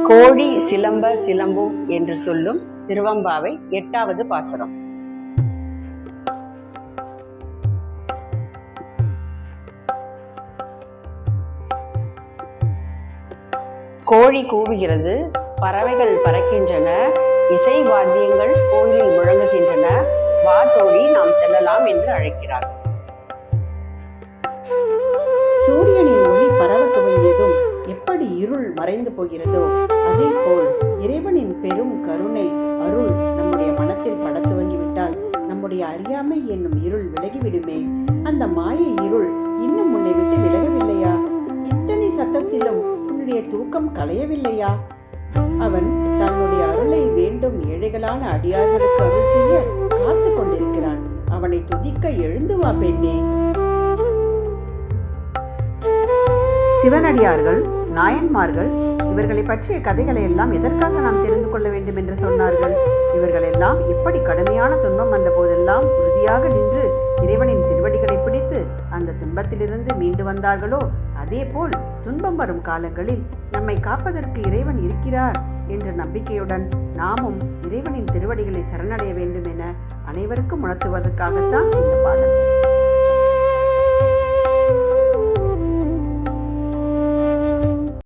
கோழி சிலம்ப சிலம்பும் என்று சொல்லும் திருவெம்பாவை 8வது பாசுரம். கோழி கூவுகிறது, பறவைகள் பறக்கின்றன, இசை வாத்தியங்கள் கோயிலில் முழங்குகின்றன, வா தோழி நாம் செல்லலாம் என்று அழைக்கிறார். சூரியனின் ஒளி பரவ துவங்கியதும் எப்படி இருள் மறைந்து போகிறதோ அதே போல் இறைவனின் பெரும் கருணை அருள் நம்முடைய மனத்தில் பட துவங்கிவிட்டால் நம்முடைய அறியாமை என்னும் இருள் விலகிவிடுமே. அந்த மாய இருள் இன்னும் உன்னை விட்டு விலகவில்லையா? இத்தனை சத்தத்திலும் உன்னுடைய தூக்கம் களையவில்லையா? அவன் தன்னுடைய அருளை வேண்டும் ஏழைகளான அடியார்களுக்கு அருள் செய்ய காத்து கொண்டிருக்கிறான். அவனை துதிக்க எழுந்து வா பெண்ணே. சிவனடியார்கள், நாயன்மார்கள் இவர்களை பற்றிய கதைகளை எல்லாம் எதற்காக நாம் தெரிந்து கொள்ள வேண்டும் என்று சொன்னார்கள்? இவர்கள் எல்லாம் எப்படி கடுமையான துன்பம் வந்த போதெல்லாம் உறுதியாக நின்று இறைவனின் திருவடிகளை பிடித்து அந்த துன்பத்திலிருந்து மீண்டு வந்தார்களோ அதே போல் துன்பம் வரும் காலங்களில் நம்மை காப்பதற்கு இறைவன் இருக்கிறார் என்ற நம்பிக்கையுடன் நாமும் இறைவனின் திருவடிகளை சரணடைய வேண்டும் என அனைவருக்கும் உணர்த்துவதற்காகத்தான் இந்த பாடல்.